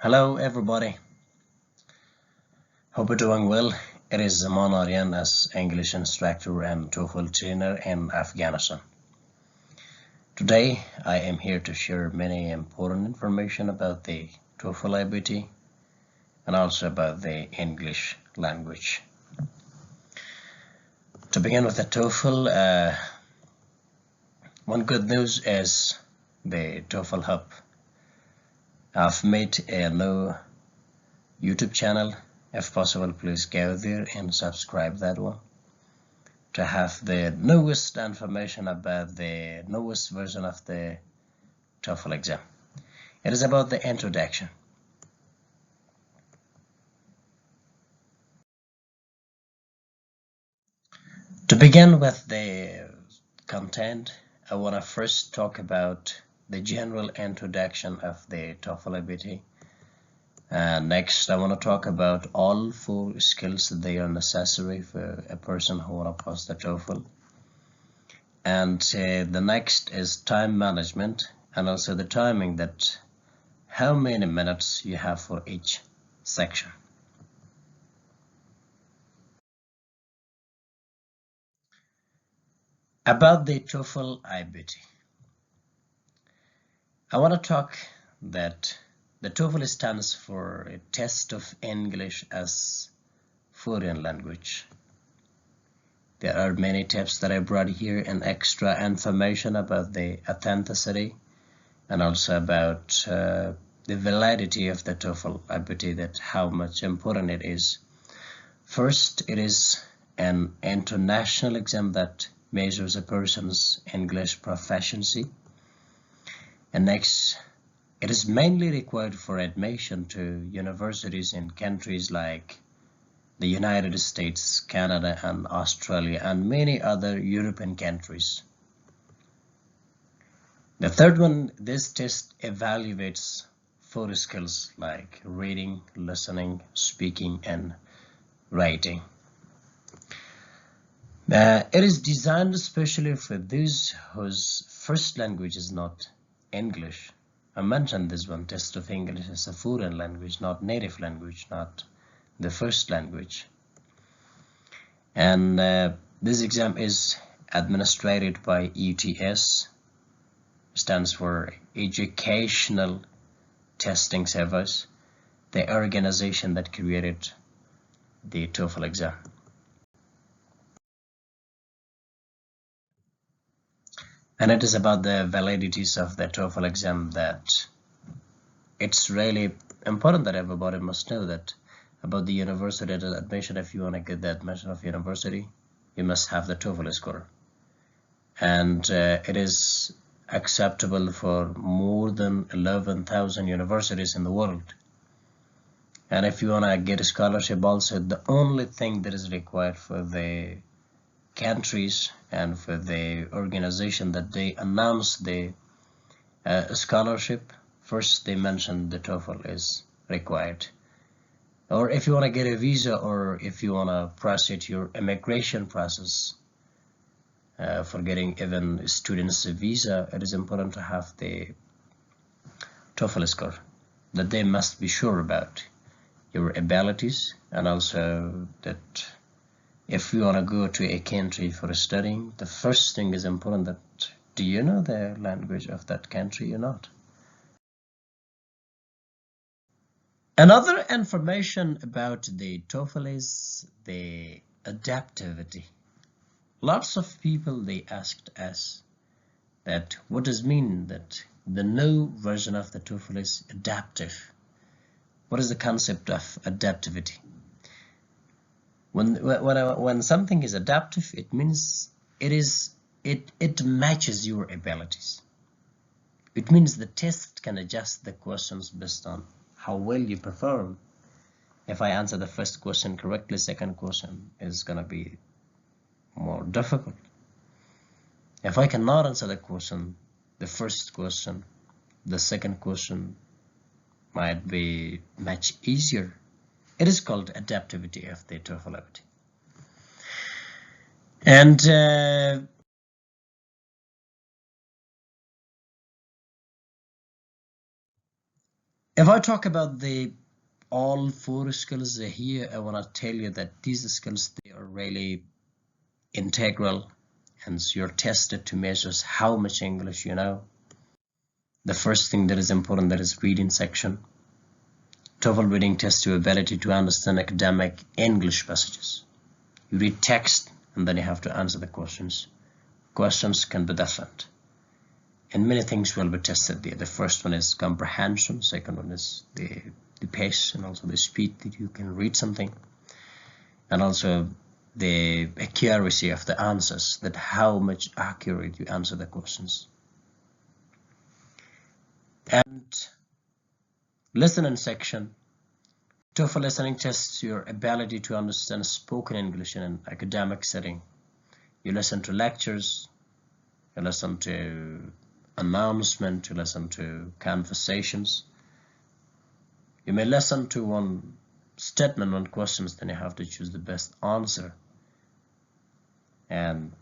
Hello everybody, hope you're doing well. It is Zaman Aryan as English instructor and TOEFL trainer in Afghanistan. Today I am here to share many important information about the TOEFL iBT and also about the English language. To begin with the TOEFL, one good news is the TOEFL Hub. I've made a new YouTube channel. If possible, please go there and subscribe that one to have the newest information about the newest version of the TOEFL exam. It is about the introduction. To begin with the content, I want to first talk about the general introduction of the TOEFL iBT. Next, I want to talk about all 4 skills that they are necessary for a person who want to pass the TOEFL. And the next is time management and also the timing, that how many minutes you have for each section. About the TOEFL iBT, I want to talk that the TOEFL stands for a test of English as foreign language. There are many tips that I brought here and extra information about the authenticity and also about the validity of the TOEFL iBT, that how much important it is. First, it is an international exam that measures a person's English proficiency. And next, it is mainly required for admission to universities in countries like the United States, Canada, and Australia, and many other European countries. The third one, this test evaluates 4 skills like reading, listening, speaking, and writing. It is designed especially for those whose first language is not English. I mentioned this one, test of English as a foreign language, not native language, not the first language. And this exam is administered by ETS, stands for Educational Testing Service, the organization that created the TOEFL exam. And it is about the validities of the TOEFL exam that it's really important that everybody must know that about the university admission. If you want to get the admission of university, you must have the TOEFL score. And it is acceptable for more than 11,000 universities in the world. And if you want to get a scholarship also, the only thing that is required for the countries and for the organization that they announce the scholarship, first they mention the TOEFL is required. Or if you want to get a visa, or if you want to proceed your immigration process for getting even students a visa, it is important to have the TOEFL score, that they must be sure about your abilities, and also that if you want to go to a country for studying, the first thing is important, that do you know the language of that country or not? Another information about the TOEFL is the adaptivity. Lots of people, they asked us that what does mean that the new version of the TOEFL is adaptive. What is the concept of adaptivity? When something is adaptive, it means it matches your abilities. It means the test can adjust the questions based on how well you perform. If I answer the first question correctly, second question is going to be more difficult. If I cannot answer the question, the first question, the second question might be much easier. It is called adaptivity of the TOEFL iBT. And If I talk about the all 4 skills here, I want to tell you that these skills, they are really integral, and you're tested to measure how much English you know. The first thing that is important, that is reading section. TOEFL reading tests your ability to understand academic English passages. You read text and then you have to answer the questions. Questions can be different, and many things will be tested there. The first one is comprehension, second one is the pace and also the speed that you can read something, and also the accuracy of the answers, that how much accurate you answer the questions. And listening section. TOEFL listening tests your ability to understand spoken English in an academic setting. You listen to lectures, you listen to announcement, you listen to conversations. You may listen to one statement, one questions, then you have to choose the best answer. And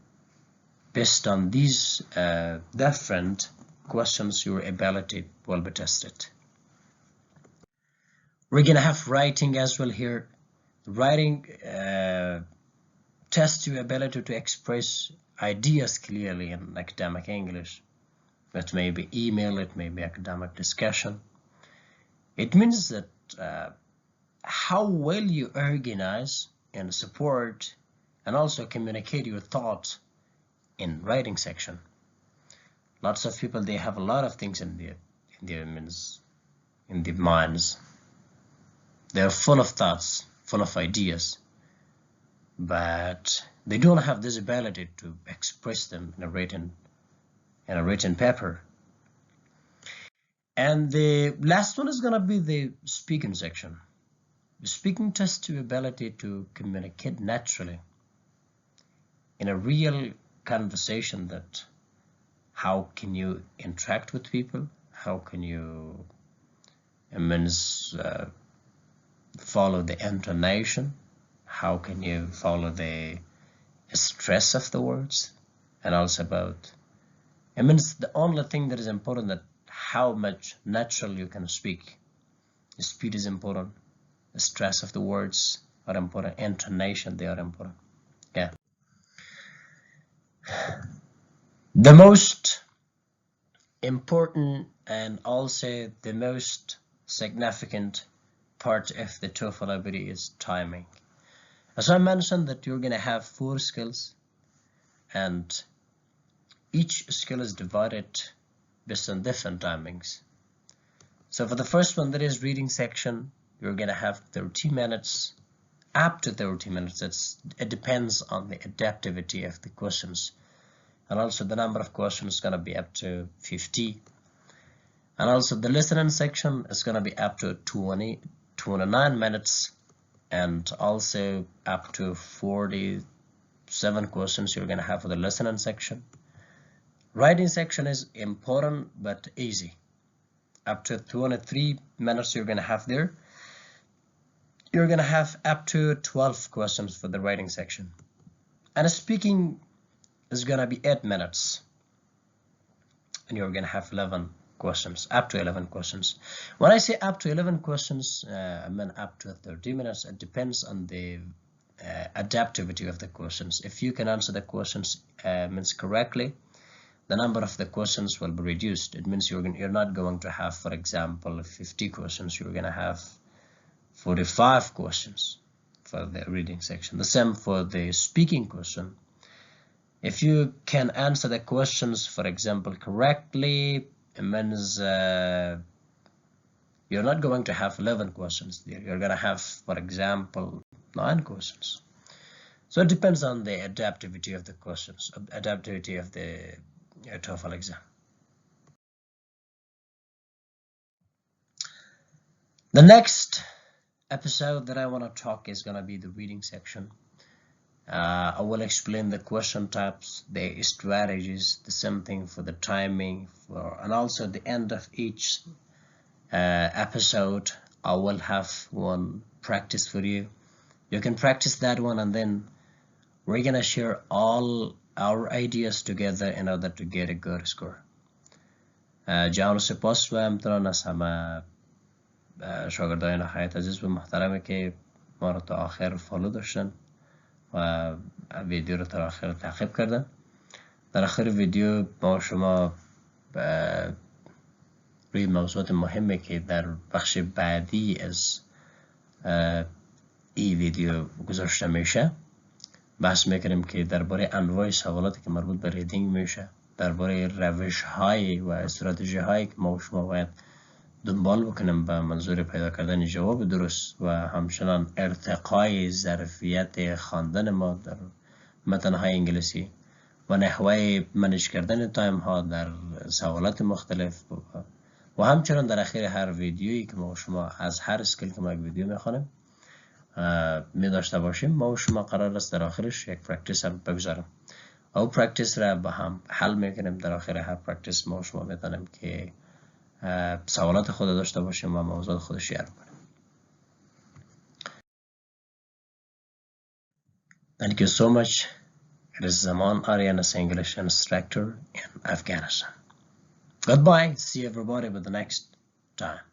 based on these different questions, your ability will be tested. We're gonna have writing as well here. Writing tests your ability to express ideas clearly in academic English. It may be email, it may be academic discussion. It means that how well you organize and support and also communicate your thoughts in writing section. Lots of people, they have a lot of things in their minds. They're full of thoughts, full of ideas, but they don't have this ability to express them in a written paper. And the last one is going to be the speaking section. The speaking tests your ability to communicate naturally in a real conversation, that how can you interact with people, how can you follow the intonation, how can you follow the stress of the words, and also about, the only thing that is important, that how much natural you can speak. The speed is important, the stress of the words are important, intonation, they are important. Yeah. The most important and also the most significant part of the TOEFL ability is timing. As I mentioned, that you're going to have 4 skills, and each skill is divided based on different timings. So for the first one, that is reading section, you're going to have 30 minutes, up to 30 minutes. It depends on the adaptivity of the questions, and also the number of questions is going to be up to 50. And also the listening section is going to be up to 29 minutes, and also up to 47 questions you're going to have for the listening section. Writing section is important but easy. Up to 23 minutes you're going to have there. You're going to have up to 12 questions for the writing section. And speaking is going to be 8 minutes. And you're going to have 11 questions, up to 11 questions. When I say up to 11 questions, I mean up to 30 minutes. It depends on the adaptivity of the questions. If you can answer the questions correctly, the number of the questions will be reduced. It means you're not going to have, for example, 50 questions. You're going to have 45 questions for the reading section. The same for the speaking question. If you can answer the questions, for example, correctly, it means you're not going to have 11 questions there. You're going to have, for example, 9 questions. So it depends on the adaptivity of the questions, adaptivity of the TOEFL exam. The next episode that I want to talk is going to be the reading section. I will explain the question types, the strategies, the same thing for the timing, and also at the end of each episode I will have one practice for you. You can practice that one, and then we're gonna share all our ideas together in order to get a good score. Jangan lupa subscribe sama شاگردای نهایت عزیز و محترمه که ما رو تا آخر فالو داشتن و ویدیو رو تا آخر تعقیب کردن. در آخر ویدیو ما شما روی موضوعات مهمه که در بخش بعدی از این ویدیو گذاشته میشه بحث میکنیم که درباره انواع سوالاتی که مربوط به ریدینگ میشه، درباره روش های و استراتژی هایی که ما و شما باید دنبال بکنیم به منظور پیدا کردن جواب درست و همچنان ارتقای ظرفیت خواندن ما در متن های انگلیسی و نحوه منیج کردن تایم ها در سوالات مختلف و همچنان در اخیر هر ویدیویی که ما و شما از هر اسکیل که ما یک ویدیو میخوانیم می داشته باشیم، ما و شما قرار است در آخرش یک پرکتیس هم بگذارم. او پرکتیس را با هم حل میکنیم. در آخر هر پرکتیس ما و شما میتونیم که سوالات خود داشته باشیم و موضوع خود شیر کنیم. Thank you so much. It is Zaman Arianas English instructor in Afghanistan. Goodbye. See everybody with the next time.